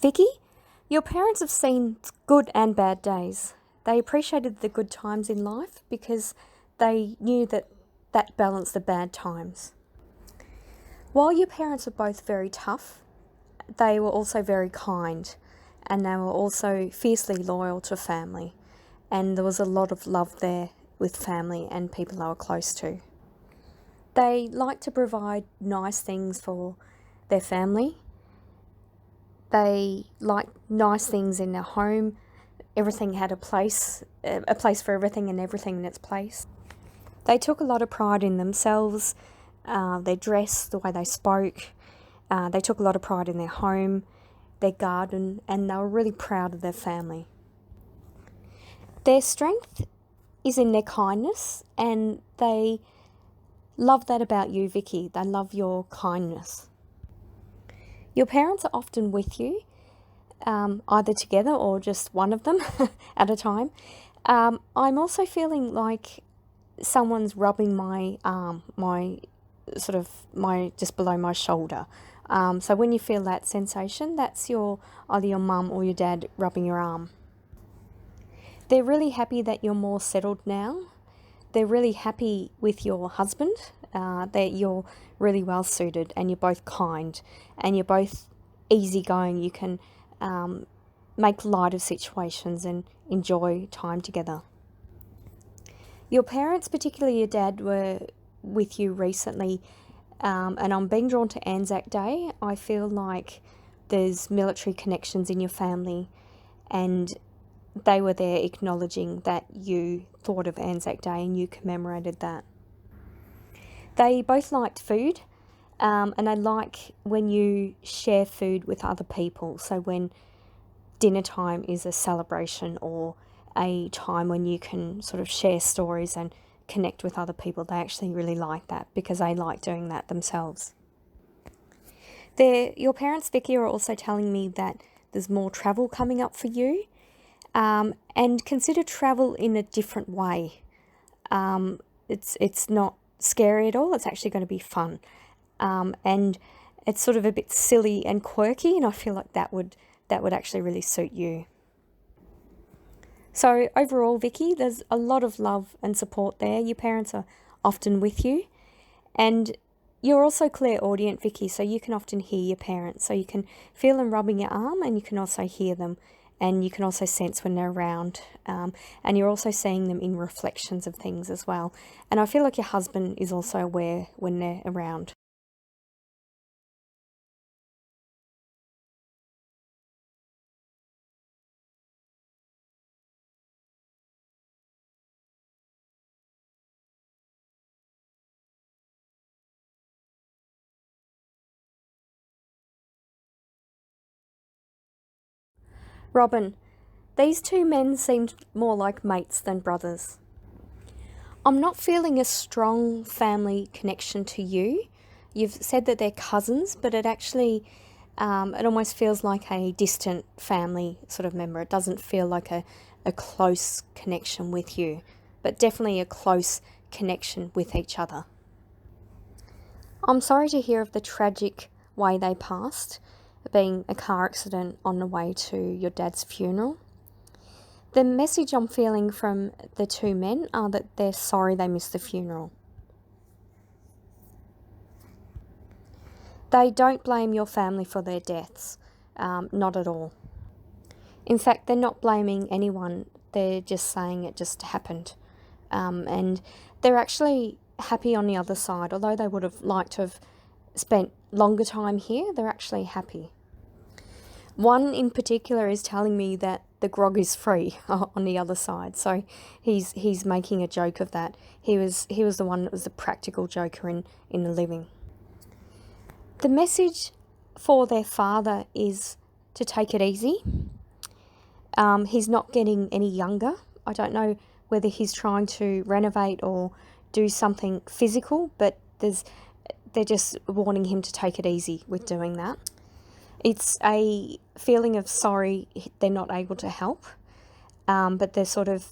Vicki, your parents have seen good and bad days. They appreciated the good times in life because they knew that balanced the bad times. While your parents were both very tough, they were also very kind, and they were also fiercely loyal to family. And there was a lot of love there with family and people they were close to. They liked to provide nice things for their family. They liked nice things in their home. Everything had a place for everything and everything in its place. They took a lot of pride in themselves, their dress, the way they spoke. They took a lot of pride in their home, their garden, and they were really proud of their family. Their strength is in their kindness, and they love that about you, Vicki. They love your kindness. Your parents are often with you, either together or just one of them at a time. I'm also feeling like someone's rubbing my arm, just below my shoulder. So when you feel that sensation, that's either your mum or your dad rubbing your arm. They're really happy that you're more settled now. They're really happy with your husband, that you're really well suited and you're both kind and you're both easygoing. You can make light of situations and enjoy time together. Your parents, particularly your dad, were with you recently, and I'm being drawn to Anzac Day. I feel like there's military connections in your family, and they were there acknowledging that you thought of Anzac Day and you commemorated that. They both liked food, and they like when you share food with other people. So when dinner time is a celebration or a time when you can sort of share stories and connect with other people, they actually really like that because they like doing that themselves. Your parents, Vicki, are also telling me that there's more travel coming up for you, and consider travel in a different way. It's not scary at all. It's actually going to be fun, and it's sort of a bit silly and quirky, and I feel like that would actually really suit you. So overall, Vicki, there's a lot of love and support there. Your parents are often with you, and you're also clairaudient, Vicki, so you can often hear your parents. So you can feel them rubbing your arm, and you can also hear them, and you can also sense when they're around, and you're also seeing them in reflections of things as well. And I feel like your husband is also aware when they're around. Robyn, these two men seemed more like mates than brothers. I'm not feeling a strong family connection to you. You've said that they're cousins, but it actually, it almost feels like a distant family sort of member. It doesn't feel like a close connection with you, but definitely a close connection with each other. I'm sorry to hear of the tragic way they passed, being a car accident on the way to your dad's funeral. The message I'm feeling from the two men are that they're sorry they missed the funeral. They don't blame your family for their deaths, not at all. In fact, they're not blaming anyone, they're just saying it just happened. And they're actually happy on the other side. Although they would have liked to have spent longer time here, they're actually happy. One in particular is telling me that the grog is free on the other side, so he's making a joke of that. He was the one that was the practical joker in the living. The message for their father is to take it easy. He's not getting any younger. I don't know whether he's trying to renovate or do something physical, but they're just warning him to take it easy with doing that. It's a feeling of sorry they're not able to help, but they're sort of,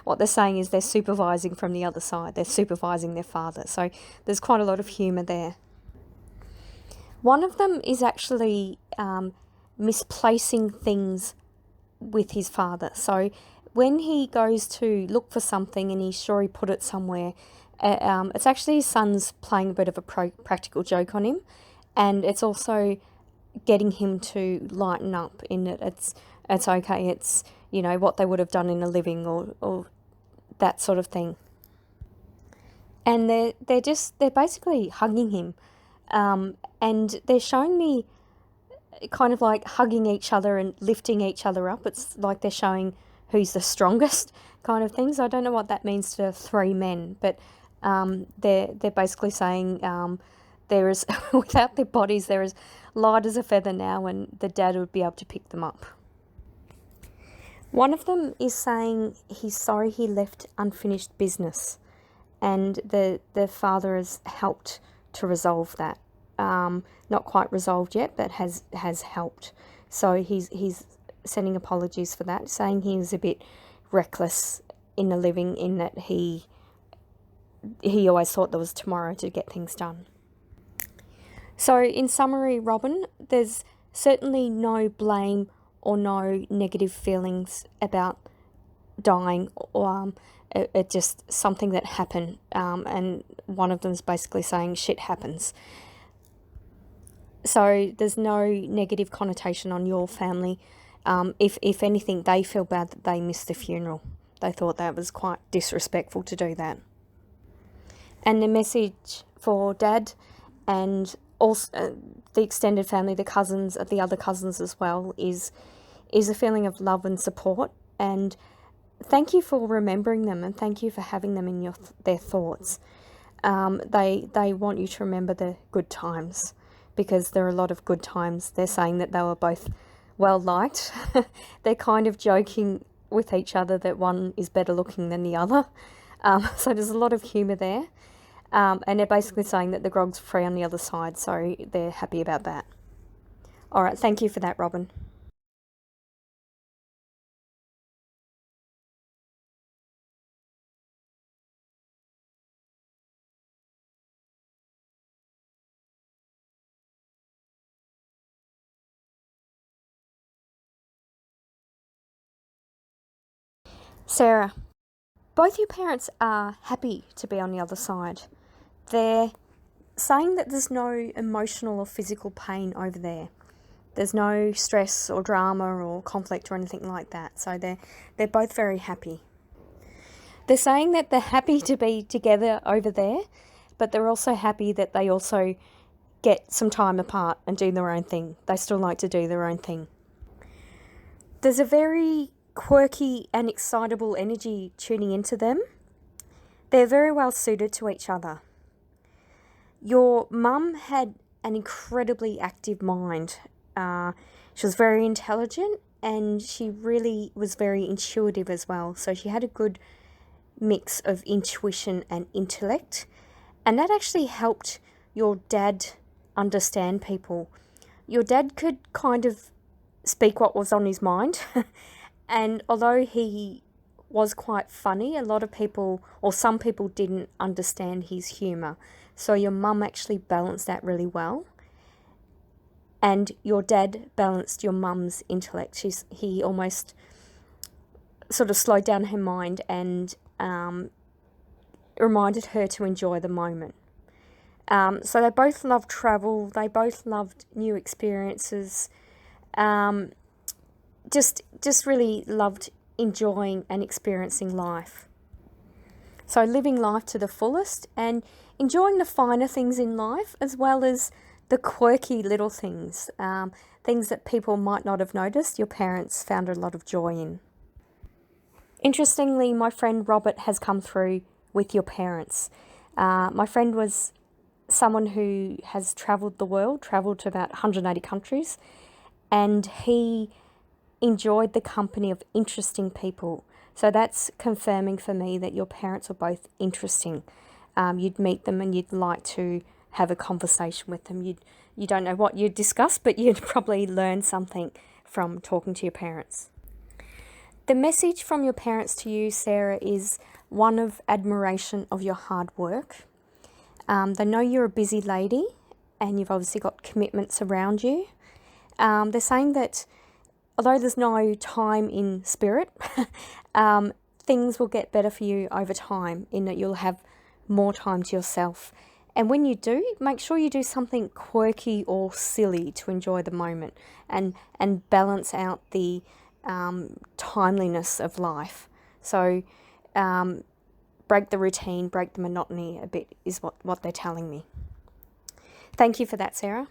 what they're saying is they're supervising from the other side. They're supervising their father. So there's quite a lot of humour there. One of them is actually misplacing things with his father. So when he goes to look for something and he's sure he put it somewhere, it's actually his son's playing a bit of a practical joke on him, and it's also getting him to lighten up in it. It's okay. It's, you know, what they would have done in a living or that sort of thing. And they're basically hugging him, and they're showing me kind of like hugging each other and lifting each other up. It's like they're showing who's the strongest kind of thing. So I don't know what that means to three men, but they're basically saying there is without their bodies, they're as light as a feather now, and the dad would be able to pick them up. One of them is saying he's sorry he left unfinished business, and the father has helped to resolve that. Not quite resolved yet, but has helped. So he's sending apologies for that, saying he was a bit reckless in the living, in that he always thought there was tomorrow to get things done. So in summary, Robyn, there's certainly no blame or no negative feelings about dying, or it's just something that happened, and one of them's basically saying shit happens. So there's no negative connotation on your family. If anything, they feel bad that they missed the funeral. They thought that was quite disrespectful to do that. And the message for Dad and also the extended family, the cousins, the other cousins as well, is a feeling of love and support. And thank you for remembering them, and thank you for having them in their thoughts. They want you to remember the good times, because there are a lot of good times. They're saying that they were both well liked. They're kind of joking with each other that one is better looking than the other. So there's a lot of humour there. And they're basically saying that the grog's free on the other side, so they're happy about that. All right, thank you for that, Robyn. Sarah, both your parents are happy to be on the other side. They're saying that there's no emotional or physical pain over there. There's no stress or drama or conflict or anything like that. So they're both very happy. They're saying that they're happy to be together over there, but they're also happy that they also get some time apart and do their own thing. They still like to do their own thing. There's a very quirky and excitable energy tuning into them. They're very well suited to each other. Your mum had an incredibly active mind. She was very intelligent, and she really was very intuitive as well. So she had a good mix of intuition and intellect, and that actually helped your dad understand people. Your dad could kind of speak what was on his mind, and although he was quite funny, a lot of people, or some people, didn't understand his humour. So your mum actually balanced that really well. And your dad balanced your mum's intellect. He almost sort of slowed down her mind and reminded her to enjoy the moment. So they both loved travel. They both loved new experiences. Just really loved enjoying and experiencing life. So living life to the fullest and enjoying the finer things in life, as well as the quirky little things, things that people might not have noticed, your parents found a lot of joy in. Interestingly, my friend Robert has come through with your parents. My friend was someone who has travelled the world, travelled to about 180 countries, and he enjoyed the company of interesting people. So that's confirming for me that your parents are both interesting. You'd meet them and you'd like to have a conversation with them. You don't know what you'd discuss, but you'd probably learn something from talking to your parents. The message from your parents to you, Sarah, is one of admiration of your hard work. They know you're a busy lady and you've obviously got commitments around you. they're saying that although there's no time in spirit, things will get better for you over time, in that you'll have more time to yourself. And when you do, make sure you do something quirky or silly to enjoy the moment and balance out the timeliness of life. So break the routine, break the monotony a bit is what they're telling me. Thank you for that, Sarah.